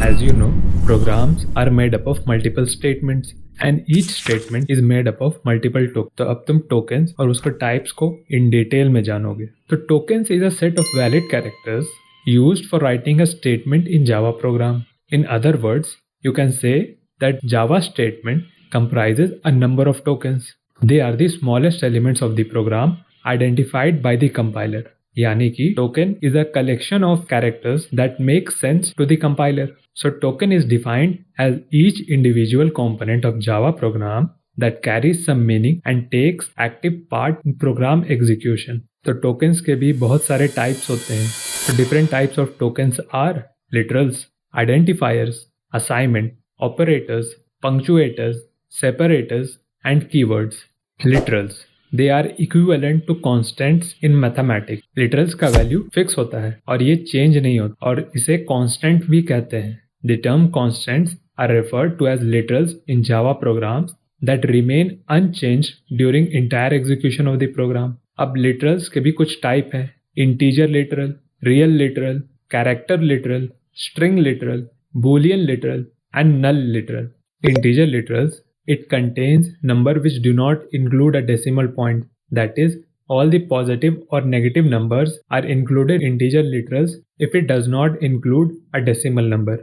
As you know, programs are made up of multiple statements and each statement is made up of multiple tokens. तो अब तुम tokens और उसके types को in detail में जानोगे. तो tokens is a set of valid characters used for writing a statement in Java program. In other words, you can say that Java statement comprises a number of tokens. They are the smallest elements of the program identified by the compiler. यानी कि token is a collection of characters that make sense to the compiler. So token is defined as each individual component of Java program that carries some meaning and takes active part in program execution. तो tokens के भी बहुत सारे types होते हैं. So different types of tokens are literals, identifiers, assignment, operators, punctuators, separators, and keywords. Literals. They are equivalent to constants in mathematics. Literals का value fix होता है और ये चेंज नहीं होता और इसे कांस्टेंट भी कहते हैं. The term constants are referred to as literals in Java programs that remain unchanged during entire execution of the program. अब literals के भी कुछ टाइप हैं. Integer literal, real literal, character literal, string literal, boolean literal, and null literal. Integer literals, it contains number which do not include a decimal point. That is, all the positive or negative numbers are included in integer literals if it does not include a decimal number.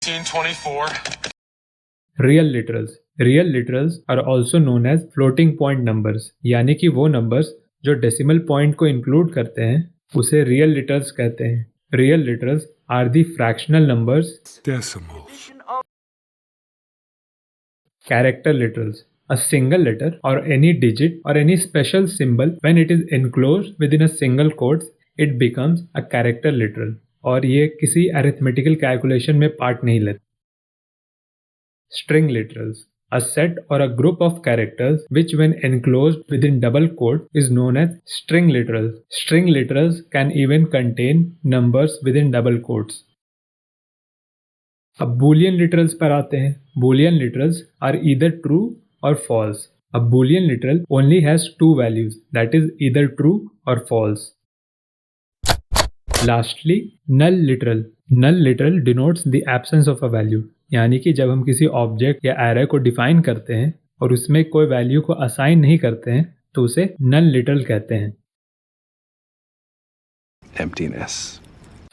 1824. Real literals. Real literals are also known as floating point numbers. यानी कि वो numbers जो decimal point को include करते हैं उसे real literals कहते हैं. Real literals are the fractional numbers. Decimals. Character literals. A single letter or any digit or any special symbol when it is enclosed within a single quotes, it becomes a character literal. और ये किसी arithmetical calculation में part नहीं लेते. String literals. A set or a group of characters which when enclosed within double quote is known as string literals. String literals can even contain numbers within double quotes. अब boolean literals पर आते हैं. Boolean literals are either true or false. A boolean literal only has two values, that is either true or false. Lastly, null literal. Null literal denotes the absence of a value. यानी कि जब हम किसी object या array को define करते हैं और उसमें कोई वैल्यू को असाइन नहीं करते हैं तो उसे नल लिटरल कहते हैं. Emptiness.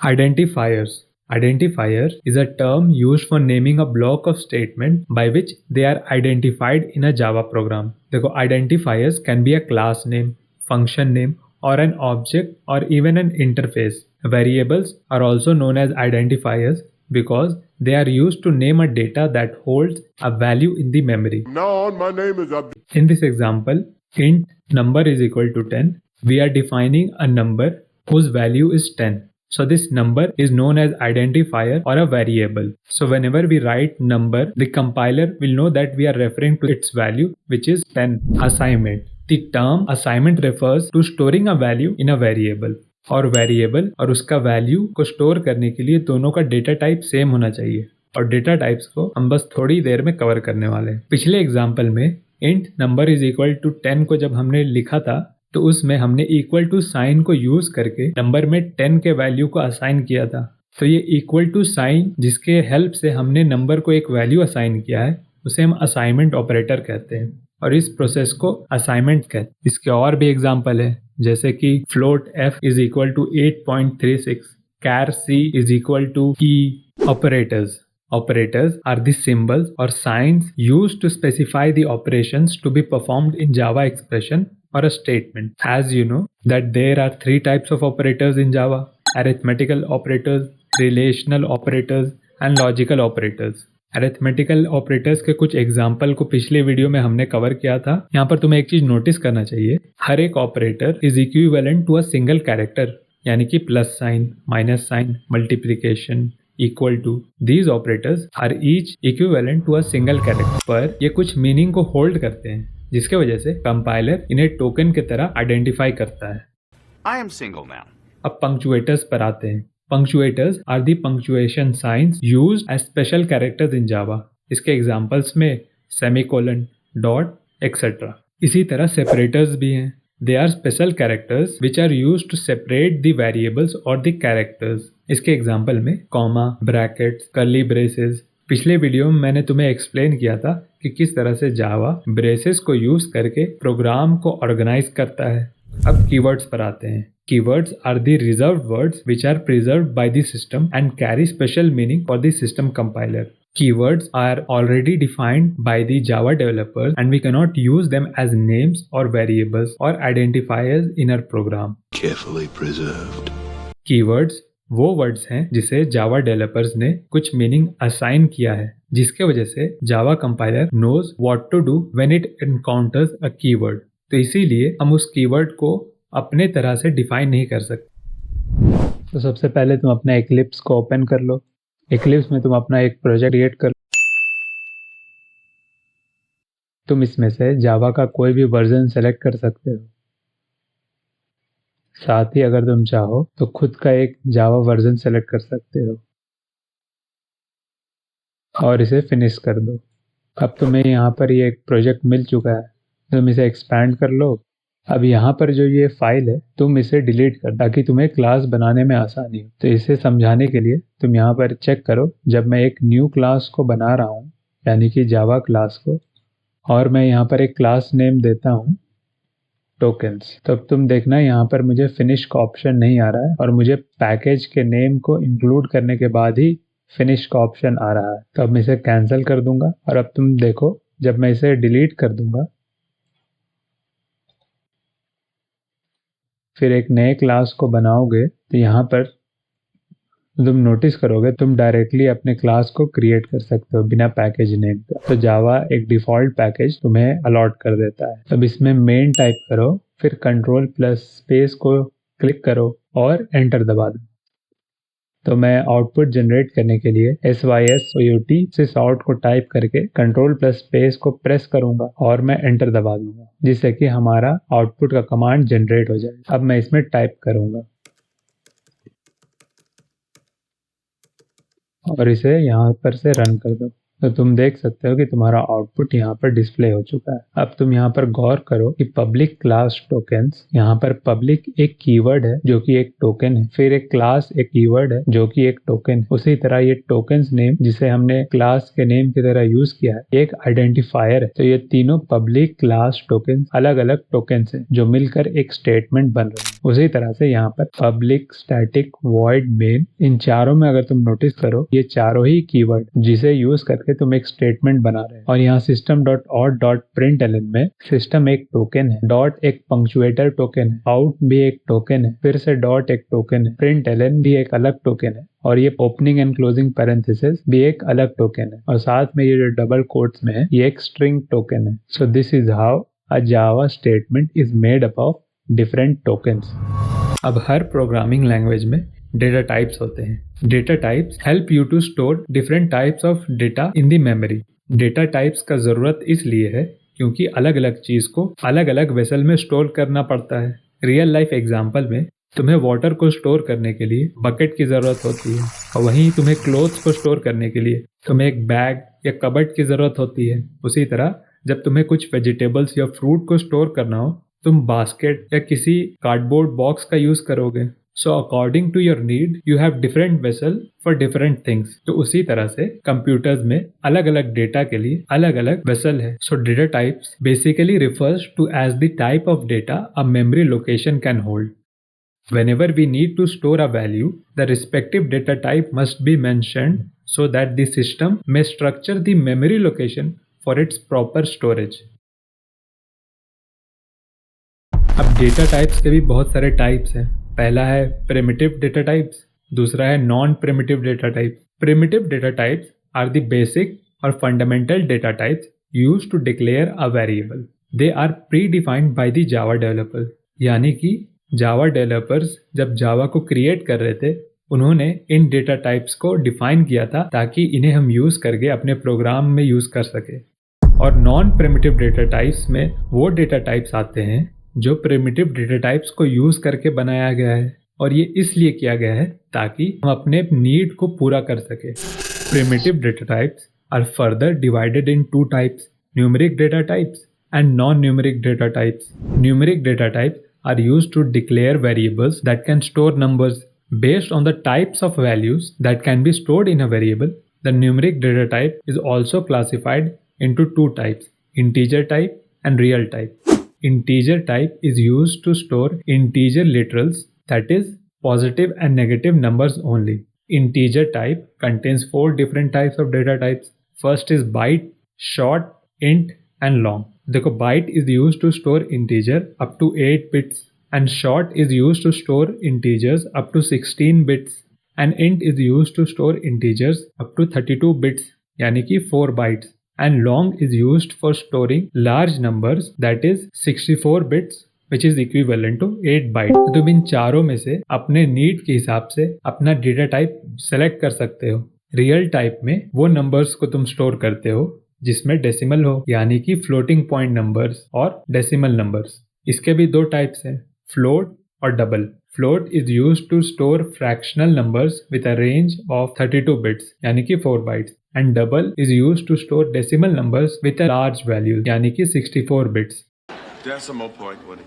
Identifiers. Identifier is a term used for naming a block of statement by which they are identified in a Java program. देखो, identifiers can be a class name, function name, or an object or even an interface. Variables are also known as identifiers because they are used to name a data that holds a value in the memory. Now my name is Abdul. In this example, int number is equal to 10. We are defining a number whose value is 10. So this number is known as identifier or a variable. So whenever we write number, the compiler will know that we are referring to its value, which is 10. Assignment. The term assignment refers to storing a value in a variable. और variable और उसका value को store करने के लिए दोनों का data type same होना चाहिए और डेटा टाइप्स को हम बस थोड़ी देर में कवर करने वाले हैं. पिछले एग्जाम्पल में int number is equal to 10 को जब हमने लिखा था तो उसमें हमने इक्वल टू साइन को यूज करके नंबर में 10 के वैल्यू को असाइन किया था. तो ये इक्वल टू साइन जिसके हेल्प से हमने नंबर को एक वैल्यू असाइन किया है उसे हम असाइनमेंट ऑपरेटर कहते हैं और इस प्रोसेस को असाइनमेंट कहते हैं. इसके और भी एग्जाम्पल है जैसे कि float f is equal to 8.36, char c is equal to e. Operators. Operators are the symbols or signs used to specify the operations to be performed in Java expression or a statement. As you know that there are three types of operators in Java: arithmetical operators, relational operators, and logical operators. Arithmetical operators के कुछ example को पिछले video में हमने cover किया था. यहाँ पर तुम्हें एक चीज नोटिस करना चाहिए, हर एक operator is equivalent to a single character. यानी कि plus sign, minus sign, multiplication, equal to, these operators are each equivalent to a single character. पर ये कुछ मीनिंग को होल्ड करते हैं जिसके वजह से कंपाइलर इन्हें टोकन की तरह आइडेंटिफाई करता है. I am single now. अब पंक्चुएटर्स पर आते हैं. Punctuators are the punctuation signs used as special characters in Java. इसके एग्जाम्पल्स में सेमीकोलन, डॉट, एक्सेट्रा. इसी तरह सेपरेटर्स भी हैं. They are special characters which are used to separate the variables or the characters. इसके एग्जाम्पल में comma, brackets, curly braces. पिछले video में मैंने तुम्हें एक्सप्लेन किया था कि किस तरह से जावा ब्रेसेस को यूज करके प्रोग्राम को ऑर्गेनाइज करता है। अब कीवर्ड्स पर आते हैं। Keywords are the reserved words which are preserved by the system and carry special meaning for the system compiler. Keywords are already defined by the Java developers and we cannot use them as names or variables or identifiers in our program. Carefully preserved. Keywords वो words हैं जिसे जावा developers ने कुछ meaning assign किया है, जिसके वजह से Java compiler knows what to do when it encounters a keyword. तो इसीलिए हम उस कीवर्ड को अपने तरह से डिफाइन नहीं कर सकते। तो सबसे पहले तुम अपना एक्लिप्स को ओपन कर लो। एक्लिप्स में तुम अपना एक प्रोजेक्ट क्रिएट कर लो। तुम इसमें से जावा का कोई भी वर्जन सेलेक्ट कर सकते हो। साथ ही अगर तुम चाहो तो खुद का एक जावा वर्जन सेलेक्ट कर सकते हो और इसे फिनिश कर दो। अब तुम्हें यहाँ पर ये एक प्रोजेक्ट मिल चुका है, तुम इसे एक्सपैंड कर लो। अब यहाँ पर जो ये फाइल है तुम इसे डिलीट कर ताकि तुम्हें क्लास बनाने में आसानी हो। तो इसे समझाने के लिए तुम यहाँ पर चेक करो, जब मैं एक न्यू क्लास को बना रहा हूँ यानी कि जावा क्लास को, और मैं यहाँ पर एक क्लास नेम देता हूँ टोकन्स, तब तुम देखना यहाँ पर मुझे फिनिश का ऑप्शन नहीं आ रहा है और मुझे पैकेज के नेम को इंक्लूड करने के बाद ही फिनिश का ऑप्शन आ रहा है। तो अब मैं इसे कैंसिल कर दूंगा और अब तुम देखो जब मैं इसे डिलीट कर दूंगा फिर एक नए क्लास को बनाओगे तो यहाँ पर तुम नोटिस करोगे तुम डायरेक्टली अपने क्लास को क्रिएट कर सकते हो बिना पैकेज नेम के। तो जावा एक डिफॉल्ट पैकेज तुम्हें अलॉट कर देता है। अब इसमें मेन टाइप करो, फिर कंट्रोल प्लस स्पेस को क्लिक करो और एंटर दबा दो। तो मैं आउटपुट जनरेट करने के लिए SYSOUT sysout को टाइप करके कंट्रोल प्लस स्पेस को प्रेस करूंगा और मैं एंटर दबा दूंगा, जिससे कि हमारा आउटपुट का कमांड जनरेट हो जाए। अब मैं इसमें टाइप करूंगा और इसे यहाँ पर से रन कर दो। तो तुम देख सकते हो कि तुम्हारा आउटपुट यहाँ पर डिस्प्ले हो चुका है। अब तुम यहाँ पर गौर करो कि पब्लिक क्लास टोकन्स, यहाँ पर पब्लिक एक कीवर्ड है जो कि एक टोकन है, फिर एक क्लास एक कीवर्ड है जो कि एक टोकन है। उसी तरह ये टोकन्स नेम जिसे हमने क्लास के नेम की तरह यूज किया है एक आइडेंटिफायर है। तो ये तीनों पब्लिक क्लास टोकन्स अलग अलग टोकन्स हैं जो मिलकर एक स्टेटमेंट बन रहे हैं। उसी तरह से यहाँ पर पब्लिक, स्टैटिक, वॉइड, मेन, इन चारों में अगर तुम नोटिस करो ये चारों ही कीवर्ड जिसे यूज करके तुम एक स्टेटमेंट बना रहे हैं। और यहाँ system.out.println में सिस्टम एक टोकन है, डॉट एक पंक्चुएटर टोकन है, आउट भी एक टोकन है, फिर से डॉट एक टोकन है, println भी एक अलग टोकन है और ये ओपनिंग एंड क्लोजिंग पैरेंथेसिस भी एक अलग टोकन है और साथ में ये जो डबल कोट्स में है ये एक स्ट्रिंग टोकन है। So this is how a Java statement is made up of different tokens. अब हर प्रोग्रामिंग लैंग्वेज में डेटा टाइप्स होते हैं। Data types help you to store different types of data in the memory. Data types का ज़रूरत इसलिए है क्योंकि अलग अलग चीज़ को अलग अलग वेसल में स्टोर करना पड़ता है। रियल लाइफ एग्जांपल में तुम्हें वाटर को स्टोर करने के लिए बकेट की ज़रूरत होती है और वहीं तुम्हें क्लोथ्स को स्टोर करने के लिए तुम्हें एक बैग या कबर्ड की ज़रूरत होती है। उसी तरह जब तुम्हें कुछ वेजिटेबल्स या फ्रूट को स्टोर करना हो तुम बास्केट या किसी कार्डबोर्ड बॉक्स का यूज़ करोगे। So according to your need, you have different vessel for different things. तो उसी तरह से कंप्यूटर्स में अलग अलग डेटा के लिए अलग अलग वेसल है। So data types basically refers to as the type of data a memory location can hold. Whenever we need to store a value, the respective data type must be mentioned so that the system may structure the memory location for its proper storage. अब data types के भी बहुत सारे types हैं। पहला है primitive data types, दूसरा है non primitive data types. Primitive data types are the basic और fundamental data types used to declare a variable. They are predefined by the Java developer. यानी कि जावा डेवलपर्स जब जावा को क्रिएट कर रहे थे उन्होंने इन डेटा टाइप्स को डिफाइन किया था ताकि इन्हें हम यूज करके अपने प्रोग्राम में यूज कर सके। और नॉन प्रिमिटिव डेटा टाइप्स में वो डेटा टाइप्स आते हैं जो प्रिमिटिव डेटा टाइप्स को यूज करके बनाया गया है और ये इसलिए किया गया है ताकि हम अपने नीड को पूरा कर सके। Primitive data types are further divided in two types, numeric data types and non-numeric data types. Numeric data types are used to declare variables that can store numbers. Based on the types of values that can be stored in a variable, the numeric data type is also classified into two types, integer type and real type. Integer type is used to store integer literals, that is, positive and negative numbers only. Integer type contains four different types of data types. First is byte, short, int, and long. देखो byte is used to store integer up to 8 bits and short is used to store integers up to 16 bits and int is used to store integers up to 32 bits यानी कि 4 bytes and long is used for storing large numbers that is 64 bits which is equivalent to 8 bytes. तो तुम इन चारों में से अपने need के हिसाब से अपना डेटा टाइप सेलेक्ट कर सकते हो. रियल टाइप में वो नंबर्स को तुम स्टोर करते हो जिसमें डेसिमल हो यानी कि फ्लोटिंग पॉइंट नंबर्स और डेसिमल नंबर्स. इसके भी दो टाइप्स हैं, फ्लोट और double. Float is used to store fractional numbers with a range of 32 bits यानी कि 4 bytes and double is used to store decimal numbers with a large value यानी कि 64 bits. Decimal point, Woody.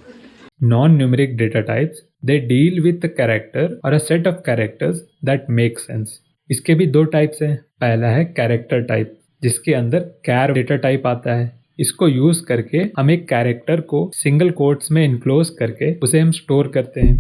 Non-numeric data types, they deal with the character or a set of characters that make sense. इसके भी दो types हैं. पहला है character type जिसके अंदर कैर डेटा टाइप आता है. इसको यूज करके हम एक कैरेक्टर को सिंगल कोट्स में इनक्लोज करके उसे हम स्टोर करते हैं.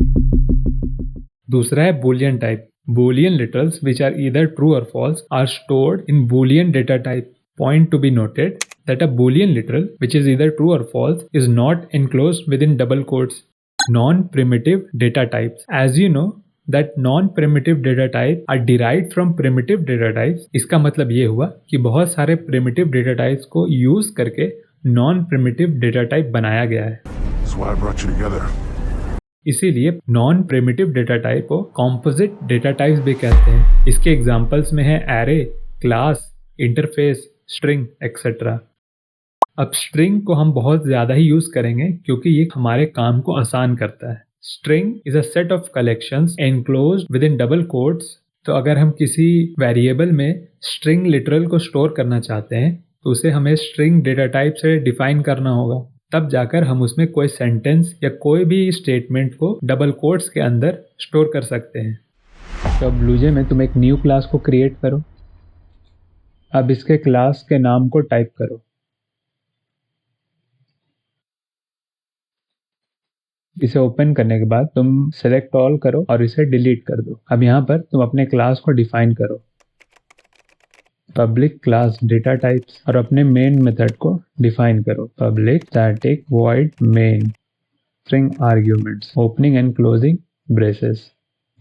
दूसरा है Boolean type. Boolean literals which are either true or false are stored in Boolean data type. Point to be noted that a Boolean literal which is either true or false is not enclosed within double quotes. Non-primitive data types. As you know that non-primitive data types are derived from primitive data types. इसका मतलब ये हुआ कि बहुत सारे primitive data types को use करके non-primitive data type बनाया गया है. That's why I brought you together. इसीलिए नॉन प्रिमिटिव डेटा टाइप को कॉम्पोजिट डेटा टाइप्स भी कहते हैं. इसके एग्जांपल्स में है array, class, interface, string etcetera. अब स्ट्रिंग को हम बहुत ज़्यादा ही यूज़ करेंगे क्योंकि ये हमारे काम को आसान करता है. String is a set of collections enclosed with in double quotes. तो अगर हम किसी वेरिएबल में स्ट्रिंग लिटरल को स्टोर करना चाहते हैं तो उसे हमें स्ट्रिंग डेटा टाइप से डिफाइन करना होगा. तब जाकर हम उसमें कोई सेंटेंस या कोई भी स्टेटमेंट को डबल कोट्स के अंदर स्टोर कर सकते हैं. तो अब ब्लूजे में तुम एक न्यू क्लास को क्रिएट करो. अब इसके क्लास के नाम को टाइप करो. इसे ओपन करने के बाद तुम सेलेक्ट ऑल करो और इसे डिलीट कर दो. अब यहाँ पर तुम अपने क्लास को डिफाइन करो, पब्लिक क्लास डेटा टाइप्स, और अपने मेन मेथड को डिफाइन करो, public static void main string arguments opening and closing braces.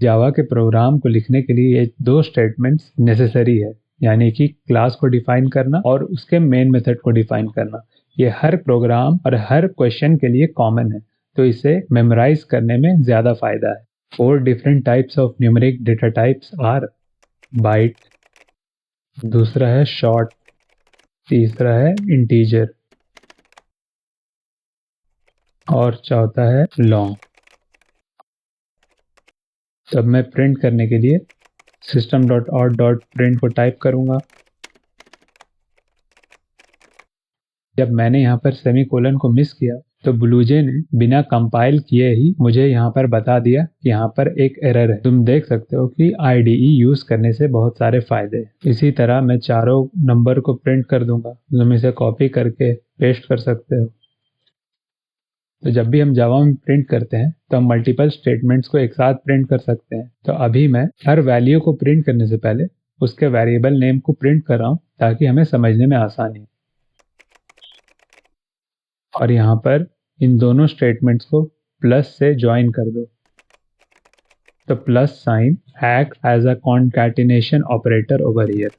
Java के प्रोग्राम को लिखने के लिए ये दो स्टेटमेंट्स नेसेसरी है, यानी कि क्लास को डिफाइन करना और उसके मेन मेथड को डिफाइन करना. ये हर प्रोग्राम और हर क्वेश्चन के लिए कॉमन है, तो इसे मेमोराइज करने में ज़्यादा फायदा है. 4 different types of numeric data types are byte, दूसरा है शॉर्ट, तीसरा है इंटीजर और चौथा है लॉन्ग. तब मैं प्रिंट करने के लिए system.out.print को टाइप करूंगा. जब मैंने यहाँ पर सेमीकोलन को मिस किया तो ब्लूजे ने बिना कंपाइल किए ही मुझे यहाँ पर बता दिया कि यहाँ पर एक एरर है. तुम देख सकते हो कि IDE यूज़ करने से बहुत सारे फायदे हैं. इसी तरह मैं चारों नंबर को प्रिंट कर दूंगा. तुम इसे कॉपी करके पेस्ट कर सकते हो. तो जब भी हम जावा में प्रिंट करते हैं तो हम मल्टीपल स्टेटमेंट्स को एक साथ प्रिंट कर सकते हैं. तो अभी मैं हर वैल्यू को प्रिंट करने से पहले उसके वेरिएबल नेम को प्रिंट कर रहा हूँ ताकि हमें समझने में आसानी हो. और यहाँ पर इन दोनों स्टेटमेंट्स को प्लस से ज्वाइन कर दो. तो plus sign act as a concatenation operator over here.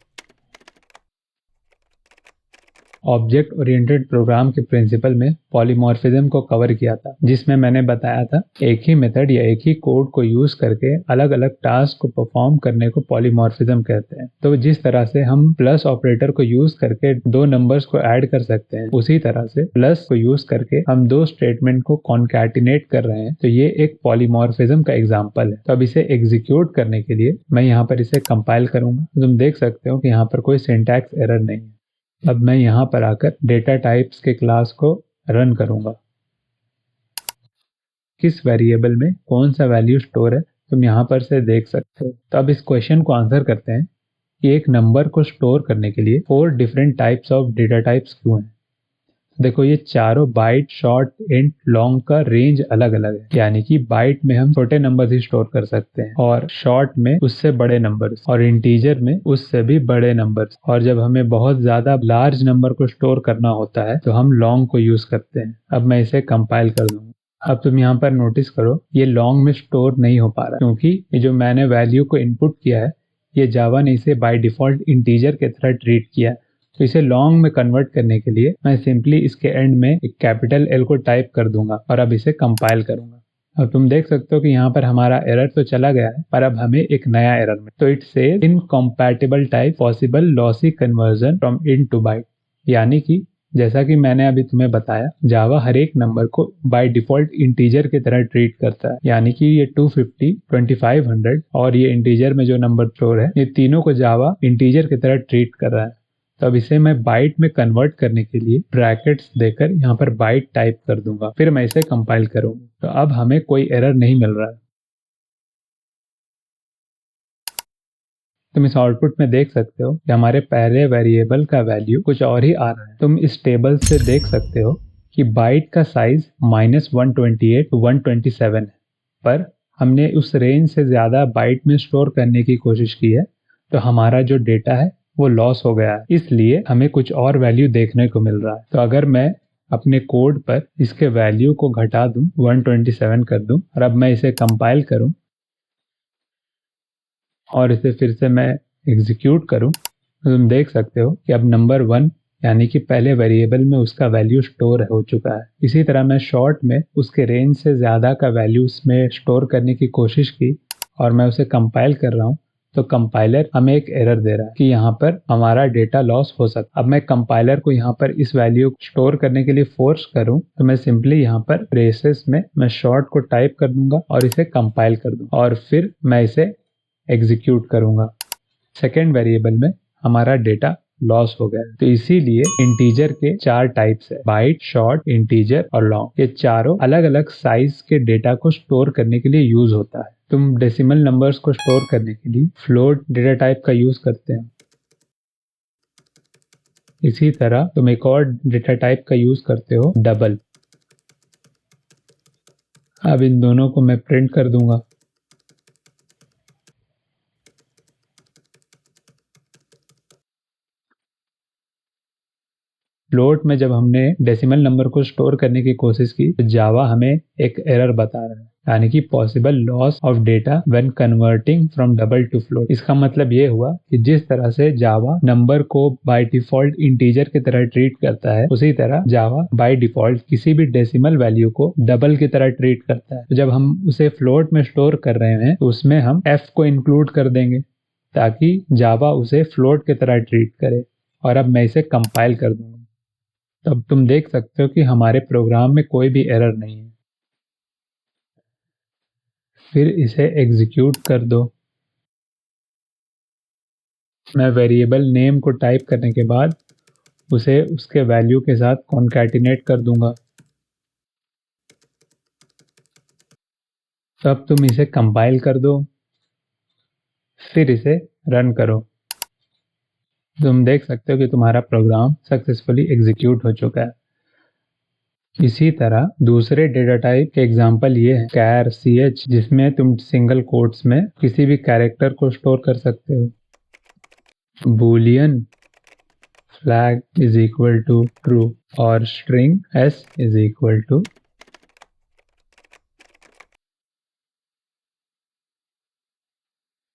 Object oriented program के प्रिंसिपल में पॉलीमॉर्फिज्म को कवर किया था, जिसमें मैंने बताया था एक ही मेथड या एक ही कोड को यूज करके अलग अलग टास्क को परफॉर्म करने को पॉलीमॉर्फिज्म कहते हैं. तो जिस तरह से हम प्लस ऑपरेटर को यूज करके दो नंबर्स को ऐड कर सकते हैं, उसी तरह से प्लस को यूज करके हम दो स्टेटमेंट को कॉन्कैटिनेट कर रहे हैं. तो ये एक पॉलीमॉर्फिज्म का एग्जाम्पल है. तो अब इसे एग्जीक्यूट करने के लिए मैं यहाँ पर इसे कंपाइल करूंगा. तुम देख सकते हो कि यहाँ पर कोई सिंटैक्स एरर नहीं है. अब मैं यहाँ पर आकर डेटा टाइप्स के क्लास को रन करूंगा। किस वेरिएबल में कौन सा वैल्यू स्टोर है तुम यहाँ पर से देख सकते हो। तो अब इस क्वेश्चन को आंसर करते हैं कि एक नंबर को स्टोर करने के लिए 4 different types of data types क्यों हैं। देखो ये चारों बाइट, शॉर्ट, इंट, लॉन्ग का रेंज अलग अलग है। यानी कि बाइट में हम छोटे नंबर ही स्टोर कर सकते हैं, और शॉर्ट में उससे बड़े नंबर्स, और इंटीजर में उससे भी बड़े नंबर्स। और जब हमें बहुत ज्यादा लार्ज नंबर को स्टोर करना होता है तो हम लॉन्ग को यूज करते हैं। अब मैं इसे कंपाइल कर दूंगा। अब तुम यहाँ पर नोटिस करो ये लॉन्ग में स्टोर नहीं हो पा रहा, क्योंकि ये जो मैंने वैल्यू को इनपुट किया है ये जावा ने इसे बाय डिफॉल्ट इंटीजर की तरह ट्रीट किया है। तो इसे लॉन्ग में कन्वर्ट करने के लिए मैं सिंपली इसके एंड में एक कैपिटल एल को टाइप कर दूंगा और अब इसे कंपाइल करूंगा। अब तुम देख सकते हो कि यहाँ पर हमारा एरर तो चला गया है, पर अब हमें एक नया एरर मिला। तो it says incompatible type possible lossy conversion from int to byte. यानी कि जैसा कि मैंने अभी तुम्हें बताया, जावा हर एक नंबर को बाय डिफॉल्ट इंटीजर की तरह ट्रीट करता है। यानी कि ये 250, 2500 और ये इंटीजर में जो नंबर स्टोर है, ये तीनों को जावा इंटीजर की तरह ट्रीट कर रहा है। तो अब इसे मैं बाइट में कन्वर्ट करने के लिए ब्रैकेट्स देकर यहाँ पर बाइट टाइप कर दूंगा, फिर मैं इसे कंपाइल करूंगा। तो अब हमें कोई एरर नहीं मिल रहा है। तुम इस आउटपुट में देख सकते हो कि हमारे पहले वेरिएबल का वैल्यू कुछ और ही आ रहा है। तुम इस टेबल से देख सकते हो कि बाइट का साइज -128 to 127 है, पर हमने उस रेंज से ज्यादा बाइट में स्टोर करने की कोशिश की है, तो हमारा जो डेटा है वो लॉस हो गया है। इसलिए हमें कुछ और वैल्यू देखने को मिल रहा है। तो अगर मैं अपने कोड पर इसके वैल्यू को घटा दूं, 127 कर दूं, और अब मैं इसे कंपाइल करूं और इसे फिर से मैं एग्जीक्यूट करूं, तो तुम देख सकते हो कि अब नंबर 1 यानी कि पहले वेरिएबल में उसका वैल्यू स्टोर हो चुका है। इसी तरह मैं शॉर्ट में उसके रेंज से ज़्यादा का वैल्यू उसमें स्टोर करने की कोशिश की और मैं उसे कंपाइल कर रहा हूँ, तो कंपाइलर हमें एक एरर दे रहा है कि यहाँ पर हमारा डेटा लॉस हो सकता है। अब मैं कंपाइलर को यहाँ पर इस वैल्यू को स्टोर करने के लिए फोर्स करूँ, तो मैं सिंपली यहाँ पर ब्रेसेस में मैं शॉर्ट को टाइप कर दूंगा और इसे कंपाइल कर दूंगा और फिर मैं इसे एग्जीक्यूट करूंगा। सेकेंड वेरिएबल में हमारा डेटा लॉस हो गया है। तो इसीलिए इंटीजर के 4 टाइप्स है, बाइट, शॉर्ट, इंटीजर और लॉन्ग। ये चारों अलग अलग साइज के डेटा को स्टोर करने के लिए यूज होता है। तुम डेसिमल नंबर्स को स्टोर करने के लिए फ्लोट डेटा टाइप का यूज करते हैं। इसी तरह तुम एक और डेटा टाइप का यूज करते हो, डबल। अब इन दोनों को मैं प्रिंट कर दूंगा। फ्लोट में जब हमने डेसिमल नंबर को स्टोर करने की कोशिश की तो जावा हमें एक एरर बता रहा है, यानी कि possible loss of data when converting from double two float. इसका मतलब ये हुआ कि जिस तरह से जावा नंबर को बाय डिफॉल्ट इंटीजर की तरह ट्रीट करता है, उसी तरह जावा बाय डिफॉल्ट किसी भी डेसिमल वैल्यू को डबल की तरह ट्रीट करता है। तो जब हम उसे फ्लोट में स्टोर कर रहे हैं तो उसमें हम एफ को इंक्लूड कर देंगे ताकि जावा उसे फ्लोट की तरह ट्रीट करे। और अब मैं इसे कंपाइल कर दूंगा। तब तुम देख सकते हो कि हमारे प्रोग्राम में कोई भी एरर नहीं है। फिर इसे एग्जीक्यूट कर दो। मैं वेरिएबल नेम को टाइप करने के बाद उसे उसके वैल्यू के साथ कॉन्कैटिनेट कर दूंगा। तब तुम इसे कंपाइल कर दो, फिर इसे रन करो। तुम देख सकते हो कि तुम्हारा प्रोग्राम सक्सेसफुली एग्जीक्यूट हो चुका है। इसी तरह दूसरे डेटा टाइप के एग्जांपल ये है, कैर ch, जिसमें तुम सिंगल कोट्स में किसी भी कैरेक्टर को स्टोर कर सकते हो। Boolean flag is equal to true और string s is equal to.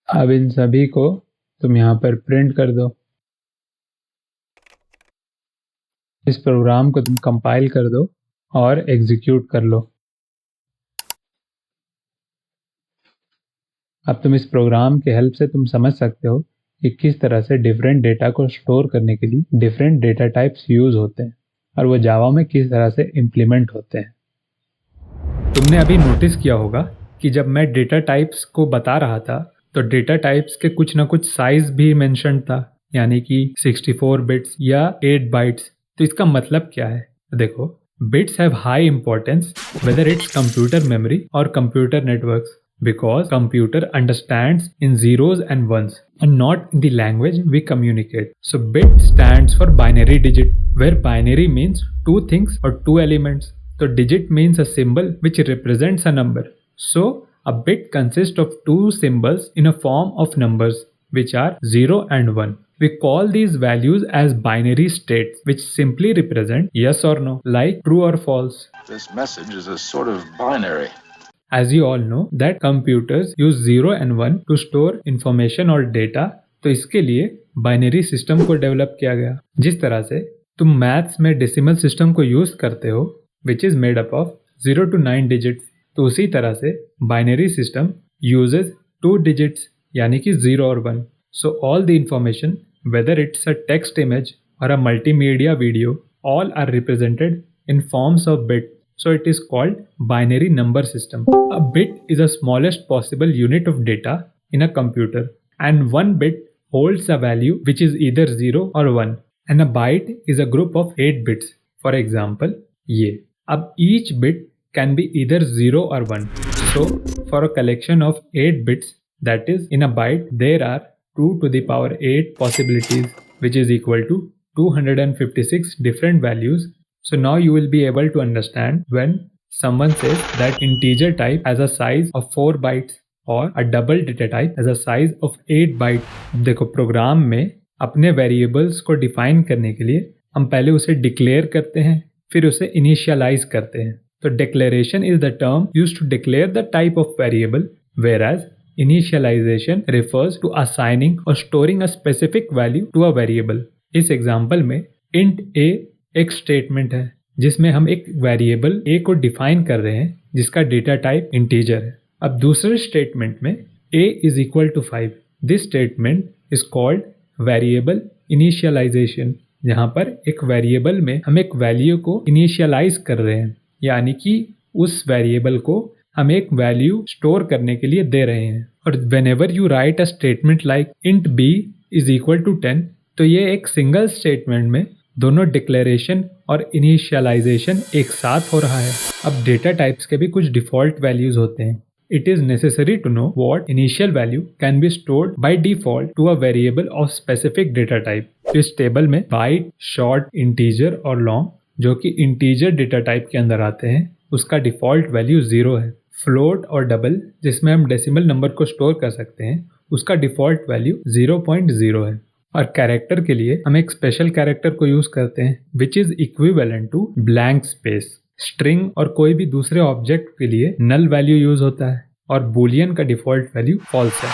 अब इन सभी को तुम यहाँ पर प्रिंट कर दो। इस प्रोग्राम को तुम कंपाइल कर दो और एग्जीक्यूट कर लो। अब तुम इस प्रोग्राम के हेल्प से तुम समझ सकते हो कि किस तरह से डिफरेंट डेटा को स्टोर करने के लिए डिफरेंट डेटा टाइप्स यूज होते हैं और वो जावा में किस तरह से इम्प्लीमेंट होते हैं। तुमने अभी नोटिस किया होगा कि जब मैं डेटा टाइप्स को बता रहा था तो डेटा टाइप्स के कुछ ना कुछ साइज भी मेंशन था, यानी कि 64 बिट्स या 8 बाइट्स। तो इसका मतलब क्या है? देखो, Bits have high importance whether it's computer memory or computer networks because computer understands in zeros and ones and not in the language we communicate. So bit stands for binary digit where binary means two things or two elements. So digit means a symbol which represents a number. So a bit consists of two symbols in a form of numbers which are 0 and 1. We call these values as binary states which simply represent yes or no like true or false. This message is a sort of binary. As you all know that computers use 0 and 1 to store information or data, तो इसके लिए binary system को develop किया गया. जिस तरह से तुम मैथ्स में डेसिमल सिस्टम को यूज करते हो which is made up of 0 to 9 digits, तो उसी तरह से बाइनरी सिस्टम यूजेस 2 डिजिट्स यानी कि 0 और 1. So all the information whether it's a text image और a multimedia video all are represented in forms of bit. So it is called binary number system. A bit is the smallest possible unit of data in a computer and one bit holds a value which is either 0 or 1 and a byte is a group of 8 bits. For example, ये. अब each bit can be either 0 or 1. So for a collection of 8 bits that is in a byte there are 2 to the power 8 possibilities which is equal to 256 different values. So now you will be able to understand when someone says that integer type has a size of 4 bytes or a double data type has a size of 8 bytes. देखो programme में अपने variables को define करने के लिए हम पहले उसे डिक्लेयर करते हैं फिर उसे इनिशियलाइज करते हैं. तो declaration is the term used to declare the type of variable whereas initialization refers to assigning or storing a specific value to a variable. इस एग्जाम्पल में int a एक स्टेटमेंट है जिसमें हम एक वेरिएबल a को डिफाइन कर रहे हैं जिसका डेटा टाइप इंटीजर है. अब दूसरे स्टेटमेंट में a is equal to 5. This statement is called variable initialization जहाँ पर एक वेरिएबल में हम एक वैल्यू को इनिशियलाइज कर रहे हैं यानी कि उस वेरिएबल को हम एक वैल्यू स्टोर करने के लिए दे रहे हैं. और whenever you write a statement like int b is equal to 10 तो ये एक सिंगल स्टेटमेंट में दोनों डिक्लेरेशन और इनिशियलाइजेशन एक साथ हो रहा है. अब डेटा टाइप्स के भी कुछ डिफॉल्ट वैल्यूज होते हैं. It is necessary to know what initial value can be stored by default to a variable of specific data type. इस टेबल में बाइट, शॉर्ट, इंटीजर और लॉन्ग जो कि इंटीजर डेटा टाइप के अंदर आते हैं उसका डिफॉल्ट वैल्यू 0 है. फ्लोट और डबल जिसमें हम डेसिमल नंबर को स्टोर कर सकते हैं उसका डिफॉल्ट वैल्यू 0.0 है. और कैरेक्टर के लिए हम एक स्पेशल कैरेक्टर को यूज करते हैं which is equivalent to blank space. String और कोई भी दूसरे ऑब्जेक्ट के लिए नल वैल्यू यूज होता है और बूलियन का डिफॉल्ट वैल्यू फॉल्स है.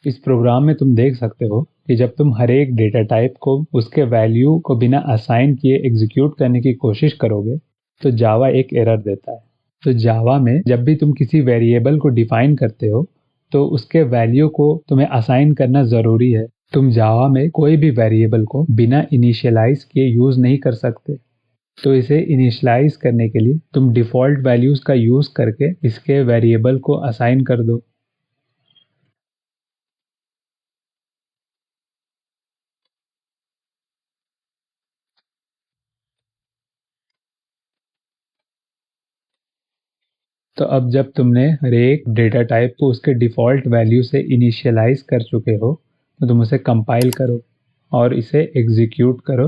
इस प्रोग्राम में तुम देख सकते हो कि जब तुम हर एक डेटा टाइप को उसके वैल्यू को बिना असाइन किए एग्जीक्यूट करने की कोशिश करोगे तो जावा एक एरर देता है. तो जावा में जब भी तुम किसी वेरिएबल को डिफाइन करते हो तो उसके वैल्यू को तुम्हें असाइन करना ज़रूरी है. तुम जावा में कोई भी वेरिएबल को बिना इनिशियलाइज किए यूज़ नहीं कर सकते. तो इसे इनिशियलाइज करने के लिए तुम डिफ़ॉल्ट वैल्यूज़ का यूज़ करके इसके वेरिएबल को असाइन कर दो. तो अब जब तुमने हर एक डेटा टाइप को उसके डिफ़ॉल्ट वैल्यू से इनिशियलाइज कर चुके हो तो तुम उसे कंपाइल करो और इसे एग्जीक्यूट करो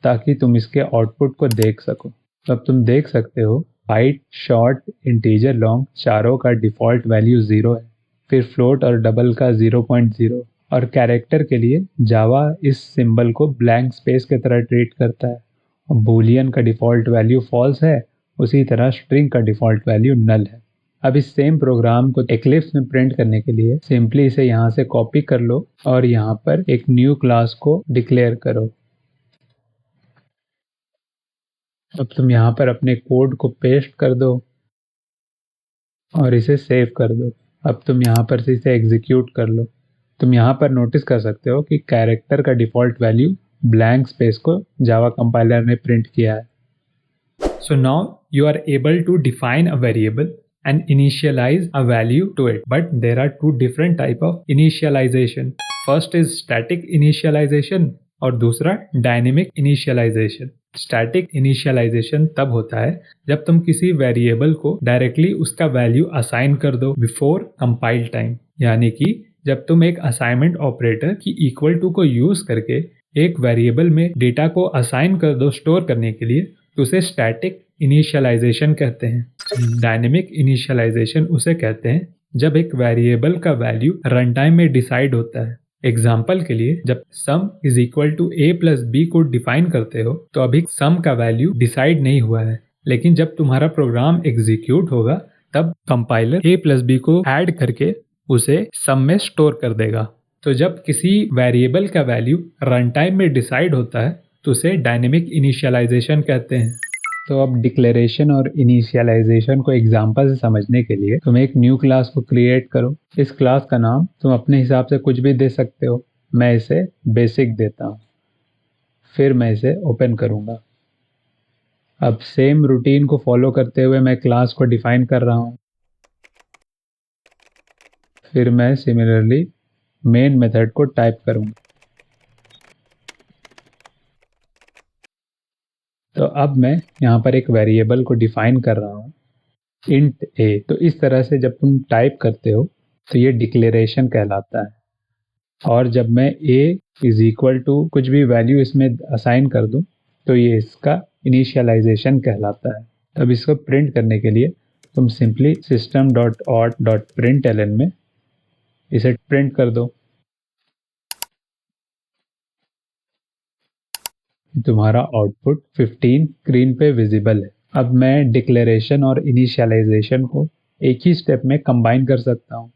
ताकि तुम इसके आउटपुट को देख सको. तो अब तुम देख सकते हो बाइट, शॉर्ट, इंटीजर, लॉन्ग चारों का डिफ़ॉल्ट वैल्यू 0 है. फिर फ्लोट और डबल का 0.0 और कैरेक्टर के लिए जावा इस सिंबल को ब्लैंक स्पेस की तरह ट्रीट करता है. और बूलियन का डिफ़ॉल्ट वैल्यू फॉल्स है. उसी तरह स्ट्रिंग का डिफ़ॉल्ट वैल्यू नल है. अब इस सेम प्रोग्राम को एक्लिप्स में प्रिंट करने के लिए सिंपली इसे यहाँ से कॉपी कर लो और यहाँ पर एक न्यू क्लास को डिक्लेयर करो. अब तुम यहाँ पर अपने कोड को पेस्ट कर दो और इसे सेव कर दो. अब तुम यहाँ पर से इसे एग्जीक्यूट कर लो. तुम यहाँ पर नोटिस कर सकते हो कि कैरेक्टर का डिफ़ॉल्ट वैल्यू ब्लैंक स्पेस को जावा कंपाइलर ने प्रिंट किया है. So now you are able to define a variable and initialize a value to it. But there are two different type of initialization. First is static initialization और दूसरा dynamic initialization. Static initialisation तब होता है जब तुम किसी variable को directly उसका वैल्यू असाइन कर दो बिफोर कंपाइल टाइम, यानी कि जब तुम एक असाइनमेंट ऑपरेटर की इक्वल टू को यूज करके एक वेरिएबल में डेटा को असाइन कर दो स्टोर करने के लिए, तो उसे स्टैटिक इनिशियलाइजेशन कहते हैं। डायनेमिक इनिशियलाइजेशन उसे कहते हैं जब एक वेरिएबल का वैल्यू रन टाइम में डिसाइड होता है। एग्जाम्पल के लिए, जब sum is equal to a plus b को डिफाइन करते हो तो अभी सम का वैल्यू डिसाइड नहीं हुआ है, लेकिन जब तुम्हारा प्रोग्राम एग्जीक्यूट होगा तब कंपाइलर a प्लस बी को ऐड करके उसे सम में स्टोर कर देगा। तो जब किसी वेरिएबल का वैल्यू रन टाइम में डिसाइड होता है तो उसे डायनेमिक इनिशियलाइजेशन कहते हैं। तो अब डिक्लेरेशन और इनिशियलाइजेशन को एग्जांपल से समझने के लिए तुम एक न्यू क्लास को क्रिएट करो। इस क्लास का नाम तुम अपने हिसाब से कुछ भी दे सकते हो। मैं इसे बेसिक देता हूँ, फिर मैं इसे ओपन करूँगा। अब सेम रूटीन को फॉलो करते हुए मैं क्लास को डिफाइन कर रहा हूँ। फिर मैं सिमिलरली मेन मेथड को टाइप करूँगा। तो अब मैं यहाँ पर एक वेरिएबल को डिफाइन कर रहा हूँ, इंट a। तो इस तरह से जब तुम टाइप करते हो तो ये डिक्लेरेशन कहलाता है। और जब मैं a इज इक्वल टू कुछ भी वैल्यू इसमें असाइन कर दूं तो ये इसका इनिशियलाइजेशन कहलाता है। अब इसको प्रिंट करने के लिए तुम सिंपली system.out.println में इसे प्रिंट कर दो। तुम्हारा आउटपुट 15 स्क्रीन पे विजिबल है। अब मैं डिक्लेरेशन और इनिशियलाइजेशन को एक ही स्टेप में कंबाइन कर सकता हूँ।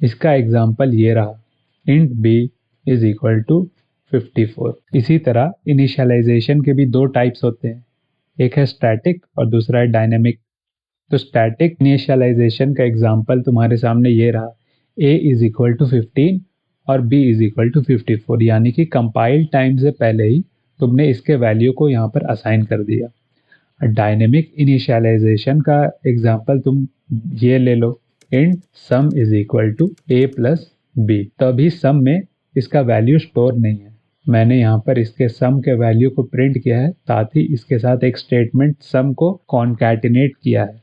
इसका एग्जाम्पल ये रहा, int b is equal to 54। इसी तरह इनिशियलाइजेशन के भी दो टाइप्स होते हैं, एक है स्टैटिक और दूसरा है डायनेमिक। तो स्टैटिक इनिशियलाइजेशन का एग्जाम्पल तुम्हारे सामने ये रहा, a इज इक्वल टू 15 और b इज इक्वल टू 54, यानी कि कंपाइल टाइम से पहले ही तुमने इसके वैल्यू को यहाँ पर असाइन कर दिया। डायनेमिक इनिशियलाइजेशन का एग्जाम्पल तुम ये ले लो, int sum is equal to a plus B. तो अभी सम में इसका वैल्यू स्टोर नहीं है। मैंने यहाँ पर इसके सम के वैल्यू को प्रिंट किया है, साथ ही इसके साथ एक स्टेटमेंट सम को कॉन्कैटिनेट किया है।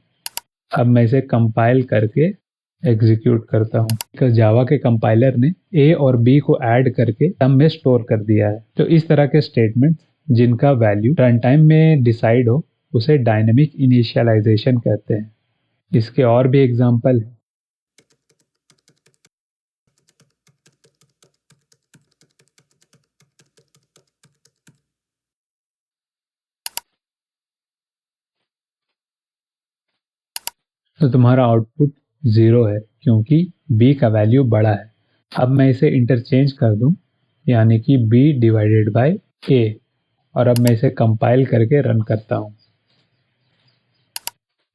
अब मैं इसे कंपाइल करके एग्जीक्यूट करता हूँ। जावा के कंपाइलर ने a और b को ऐड करके सम में स्टोर कर दिया है। तो इस तरह के स्टेटमेंट जिनका वैल्यू रन टाइम में डिसाइड हो उसे डायनेमिक इनिशियलाइजेशन कहते हैं। इसके और भी एग्जाम्पल है। तो तुम्हारा आउटपुट 0 है क्योंकि b का वैल्यू बड़ा है। अब मैं इसे इंटरचेंज कर दूं, यानी कि b डिवाइडेड बाय a, और अब मैं इसे कंपाइल करके रन करता हूं।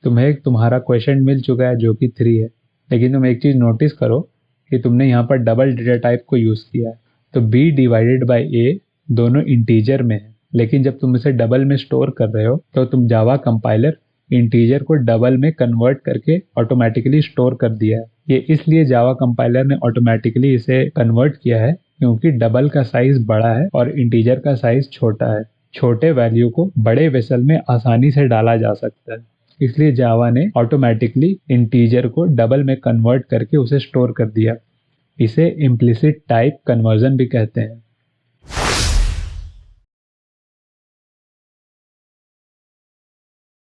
तुम्हें तुम्हारा क्वेश्चन मिल चुका है जो कि 3 है, लेकिन तुम एक चीज नोटिस करो कि तुमने यहाँ पर डबल डेटा टाइप को यूज किया है। तो b डिवाइडेड बाय a दोनों इंटीजर में है, लेकिन जब तुम इसे डबल में स्टोर कर रहे हो तो तुम जावा कंपाइलर इंटीजर को डबल में कन्वर्ट करके ऑटोमेटिकली स्टोर कर दिया है। ये इसलिए जावा कंपाइलर ने ऑटोमेटिकली इसे कन्वर्ट किया है क्योंकि डबल का साइज बड़ा है और इंटीजर का साइज छोटा है। छोटे वैल्यू को बड़े वेसल में आसानी से डाला जा सकता है, इसलिए जावा ने ऑटोमेटिकली इंटीजर को डबल में कन्वर्ट करके उसे स्टोर कर दिया। इसे इम्प्लिसिट टाइप कन्वर्जन भी कहते हैं।